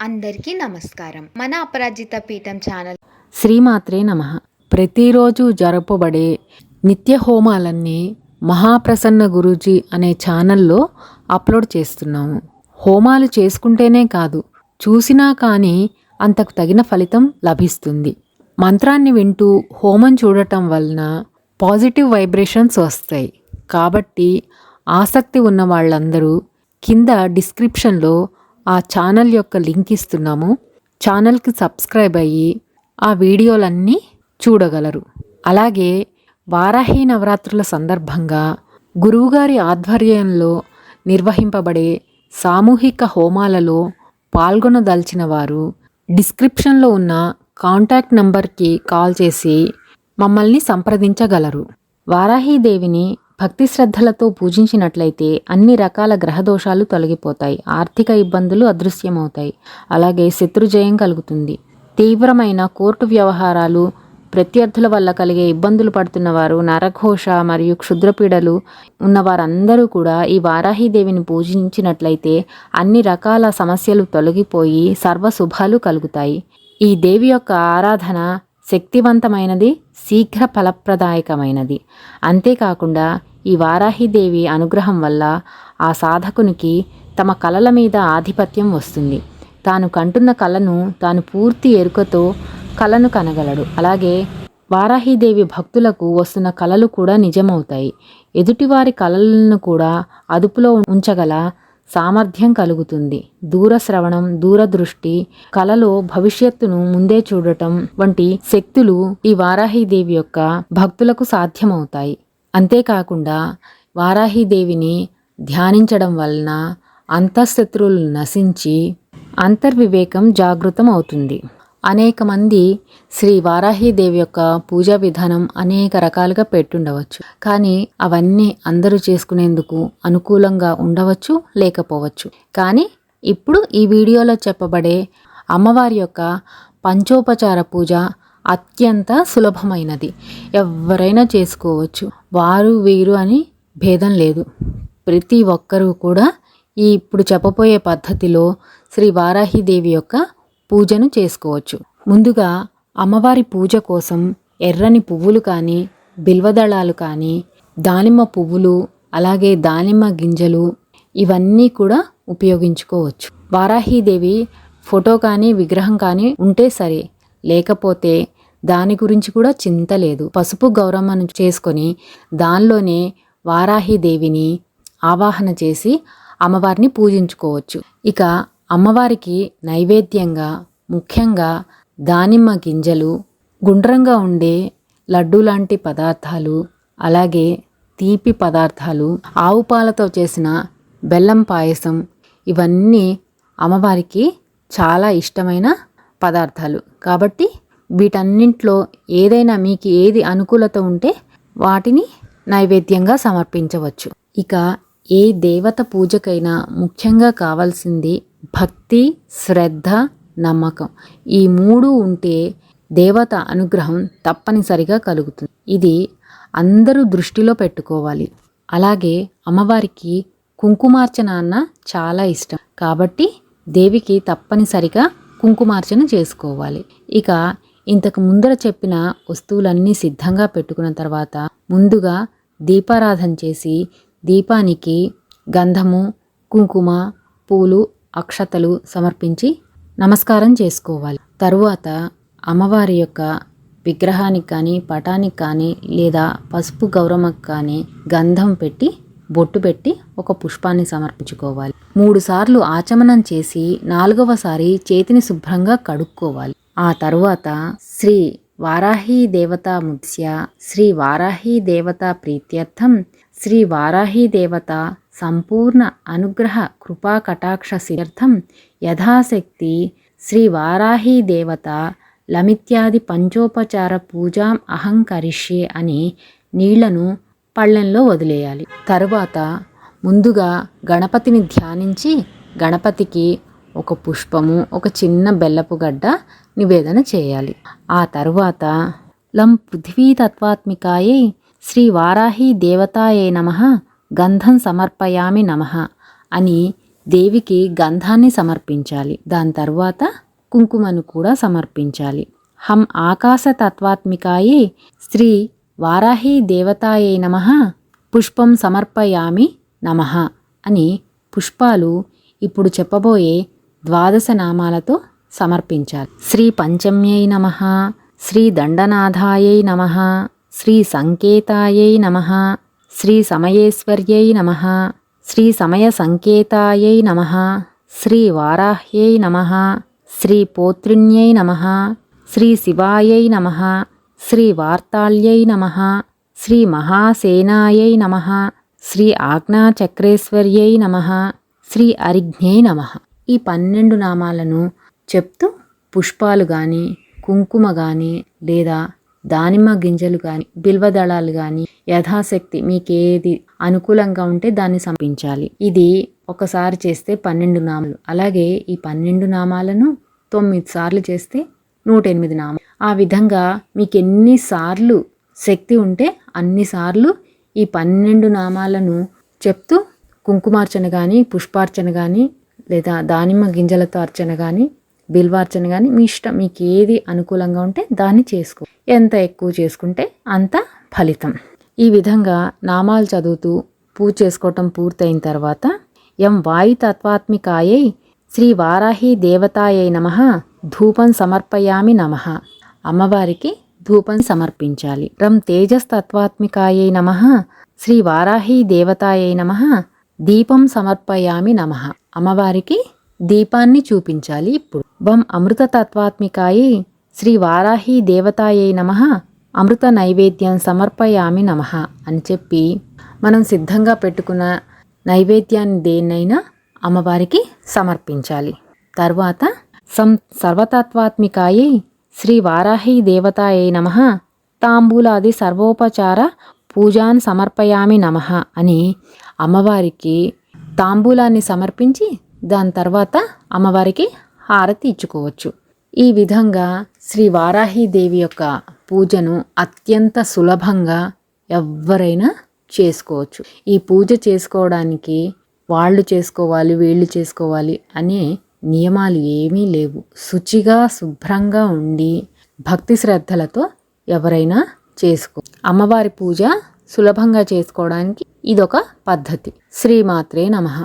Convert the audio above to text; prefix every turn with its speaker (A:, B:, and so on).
A: అందరికీ నమస్కారం. మన అపరాజిత పీఠం ఛానల్
B: శ్రీమాత్రే నమః. ప్రతిరోజు జరపబడే నిత్య హోమాలన్నీ మహాప్రసన్న గురూజీ అనే ఛానల్లో అప్లోడ్ చేస్తున్నాము. హోమాలు చేసుకుంటేనే కాదు, చూసినా కానీ అంతకు తగిన ఫలితం లభిస్తుంది. మంత్రాన్ని వింటూ హోమం చూడటం వలన పాజిటివ్ వైబ్రేషన్స్ వస్తాయి. కాబట్టి ఆసక్తి ఉన్న వాళ్ళందరూ కింద డిస్క్రిప్షన్లో ఆ ఛానల్ యొక్క లింక్ ఇస్తున్నాము. ఛానల్కి సబ్స్క్రైబ్ అయ్యి ఆ వీడియోలన్నీ చూడగలరు. అలాగే వారాహి నవరాత్రుల సందర్భంగా గురువుగారి ఆధ్వర్యంలో నిర్వహింపబడే సామూహిక హోమాలలో పాల్గొనదలిచిన వారు డిస్క్రిప్షన్లో ఉన్న కాంటాక్ట్ నంబర్కి కాల్ చేసి మమ్మల్ని సంప్రదించగలరు. వారాహీదేవిని భక్తి శ్రద్ధలతో పూజించినట్లయితే అన్ని రకాల గ్రహదోషాలు తొలగిపోతాయి, ఆర్థిక ఇబ్బందులు అదృశ్యమవుతాయి, అలాగే శత్రుజయం కలుగుతుంది. తీవ్రమైన కోర్టు వ్యవహారాలు, ప్రత్యర్థుల వల్ల కలిగే ఇబ్బందులు పడుతున్న వారు, నరఘోష మరియు క్షుద్రపీడలు ఉన్నవారందరూ కూడా ఈ వారాహీదేవిని పూజించినట్లయితే అన్ని రకాల సమస్యలు తొలగిపోయి సర్వశుభాలు కలుగుతాయి. ఈ దేవి యొక్క ఆరాధన శక్తివంతమైనది, శీఘ్ర ఫలప్రదాయకమైనది. అంతేకాకుండా ఈ వారాహీదేవి అనుగ్రహం వల్ల ఆ సాధకునికి తమ కలల మీద ఆధిపత్యం వస్తుంది. తాను కంటున్న కలను తాను పూర్తి ఎరుకతో కలను కనగలడు. అలాగే వారాహీదేవి భక్తులకు వస్తున్న కలలు కూడా నిజమవుతాయి. ఎదుటివారి కలలను కూడా అదుపులో ఉంచగల సామర్థ్యం కలుగుతుంది. దూరశ్రవణం, దూరదృష్టి, కలలో భవిష్యత్తును ముందే చూడటం వంటి శక్తులు ఈ వారాహీదేవి యొక్క భక్తులకు సాధ్యమవుతాయి. అంతేకాకుండా వారాహీదేవిని ధ్యానించడం వలన అంతఃశత్రువులు నశించి అంతర్వివేకం జాగృతం అవుతుంది. అనేక మంది శ్రీ వారాహీదేవి యొక్క పూజా విధానం అనేక రకాలుగా పెట్టుండవచ్చు. కానీ అవన్నీ అందరూ చేసుకునేందుకు అనుకూలంగా ఉండవచ్చు, లేకపోవచ్చు. కానీ ఇప్పుడు ఈ వీడియోలో చెప్పబడే అమ్మవారి యొక్క పంచోపచార పూజ అత్యంత సులభమైనది. ఎవరైనా చేసుకోవచ్చు. వారు వీరు అని భేదం లేదు. ప్రతి ఒక్కరూ కూడా ఈ ఇప్పుడు చెప్పబోయే పద్ధతిలో శ్రీ వారాహీదేవి యొక్క పూజను చేసుకోవచ్చు. ముందుగా అమ్మవారి పూజ కోసం ఎర్రని పువ్వులు కానీ, బిల్వదళాలు కానీ, దానిమ్మ పువ్వులు, అలాగే దానిమ్మ గింజలు ఇవన్నీ కూడా ఉపయోగించుకోవచ్చు. వారాహీదేవి ఫోటో కానీ విగ్రహం కానీ ఉంటే సరే, లేకపోతే దాని గురించి కూడా చింత లేదు. పసుపు గౌరమ్మను చేసుకొని దానిలోనే వారాహీదేవిని ఆవాహన చేసి అమ్మవారిని పూజించుకోవచ్చు. ఇక అమ్మవారికి నైవేద్యంగా ముఖ్యంగా దానిమ్మ గింజలు, గుండ్రంగా ఉండే లడ్డు లాంటి పదార్థాలు, అలాగే తీపి పదార్థాలు, ఆవు పాలతో చేసిన బెల్లం పాయసం ఇవన్నీ అమ్మవారికి చాలా ఇష్టమైన పదార్థాలు. కాబట్టి వీటన్నింటిలో ఏదైనా మీకు ఏది అనుకూలత ఉంటే వాటిని నైవేద్యంగా సమర్పించవచ్చు. ఇక ఏ దేవత పూజకైనా ముఖ్యంగా కావాల్సింది భక్తి, శ్రద్ధ, నమ్మకం. ఈ మూడు ఉంటే దేవత అనుగ్రహం తప్పనిసరిగా కలుగుతుంది. ఇది అందరూ దృష్టిలో పెట్టుకోవాలి. అలాగే అమ్మవారికి కుంకుమార్చన అన్న చాలా ఇష్టం. కాబట్టి దేవికి తప్పనిసరిగా కుంకుమార్చన చేసుకోవాలి. ఇక ఇంతకు ముందర చెప్పిన వస్తువులన్నీ సిద్ధంగా పెట్టుకున్న తర్వాత ముందుగా దీపారాధన చేసి దీపానికి గంధము, కుంకుమ, పూలు, అక్షతలు సమర్పించి నమస్కారం చేసుకోవాలి. తరువాత అమ్మవారి యొక్క విగ్రహానికి కానీ, పటానికి కానీ, లేదా పసుపు గౌరమ్మకు కానీ గంధం పెట్టి బొట్టు పెట్టి ఒక పుష్పాన్ని సమర్పించుకోవాలి. 3 సార్లు ఆచమనం చేసి 4వసారి చేతిని శుభ్రంగా కడుక్కోవాలి. ఆ తరువాత శ్రీ వారాహీ దేవతా ముత్స్య, శ్రీ వారాహీ దేవతా ప్రీత్యర్థం, శ్రీ వారాహీ దేవత సంపూర్ణ అనుగ్రహ కృపా కటాక్ష సిద్ధ్యర్థం యథాశక్తి శ్రీ వారాహీ దేవత లమిత్యాది పంచోపచార పూజాం అహం కరిష్యే అని నీళ్లను పళ్ళెంలో వదిలేయాలి. తరువాత ముందుగా గణపతిని ధ్యానించి గణపతికి ఒక పుష్పము, ఒక చిన్న బెల్లపు గడ్డ నివేదన చేయాలి. ఆ తరువాత లం పృథ్వీ తత్వాత్మికాయై శ్రీ వారాహీ దేవతాయే నమః గంధం సమర్పయామి నమః అని దేవికి గంధాన్ని సమర్పించాలి. దాని తర్వాత కుంకుమను కూడా సమర్పించాలి. హం ఆకాశ తత్వాత్మికాయే శ్రీ వారాహి దేవతాయై నమః పుష్పం సమర్పయామి నమః అని పుష్పాలు ఇప్పుడు చెప్పబోయే 12 నామాలతో సమర్పించాలి. శ్రీ పంచమ్యై నమః, శ్రీ దండనాథాయై నమః, శ్రీ సంకేతాయై నమః, శ్రీ సమయేశ్వర్యై నమః, శ్రీ సమయ సంకేతాయై నమః, శ్రీ వారాహ్యై నమః, శ్రీ పోత్రిణ్యై నమః, శ్రీ శివాయై నమః, శ్రీ వార్తాళ్యై నమః, శ్రీ మహాసేనాయై నమః, శ్రీ ఆజ్ఞాచక్రేశ్వర్యై నమః, శ్రీ అరిఘ్న్యై నమః. ఈ 12 నామాలను చెప్తూ పుష్పాలు కానీ, కుంకుమ కానీ, లేదా దానిమ్మ గింజలు కానీ, బిల్వదళాలు కానీ యథాశక్తి మీకేది అనుకూలంగా ఉంటే దాన్ని సమర్పించాలి. ఇది ఒకసారి చేస్తే 12 నామాలు. అలాగే ఈ 12 నామాలను 9 సార్లు చేస్తే 108 నామాలు. ఆ విధంగా మీకు ఎన్నిసార్లు శక్తి ఉంటే అన్నిసార్లు ఈ 12 నామాలను చెప్తూ కుంకుమార్చన కానీ, పుష్పార్చన కానీ, లేదా దానిమ్మ గింజలతో అర్చన కానీ, బిల్వార్చన కానీ మీ ఇష్టం. మీకు ఏది అనుకూలంగా ఉంటే దాన్ని చేసుకో. ఎంత ఎక్కువ చేసుకుంటే అంత ఫలితం. ఈ విధంగా నామాలు చదువుతూ పూజ చేసుకోవటం పూర్తయిన తర్వాత యం వాయు తత్వాత్మికాయై శ్రీ వారాహి దేవతాయై నమః ధూపం సమర్పయామి నమః. అమ్మవారికి ధూపం సమర్పించాలి. రం తేజస్తత్వాత్మికాయై నమః శ్రీ వారాహి దేవతాయై నమః దీపం సమర్పయామి నమః. అమ్మవారికి దీపాన్ని చూపించాలి. ఇప్పుడు వం అమృతతత్వాత్మికాయై శ్రీ వారాహి దేవతాయై నమః అమృత నైవేద్యం సమర్పయామి నమః అని చెప్పి మనం సిద్ధంగా పెట్టుకున్న నైవేద్యాన్ని దేన్నైనా అమ్మవారికి సమర్పించాలి. తర్వాత సర్వతత్వాత్మికాయై శ్రీ వారాహి దేవతాయై నమః తాంబూలాది సర్వోపచార పూజాన్ సమర్పయామి నమః అని అమ్మవారికి తాంబూలాన్ని సమర్పించి దాని తర్వాత అమ్మవారికి హారతి ఇచ్చుకోవచ్చు. ఈ విధంగా శ్రీ వారాహీదేవి యొక్క పూజను అత్యంత సులభంగా ఎవరైనా చేసుకోవచ్చు. ఈ పూజ చేసుకోవడానికి వాళ్ళు చేసుకోవాలి, వీళ్ళు చేసుకోవాలి అనే నియమాలు ఏమీ లేవు. శుచిగా శుభ్రంగా ఉండి భక్తి శ్రద్ధలతో ఎవరైనా చేసుకో. అమ్మవారి పూజ సులభంగా చేసుకోవడానికి ఇదొక పద్ధతి. శ్రీమాత్రే నమః.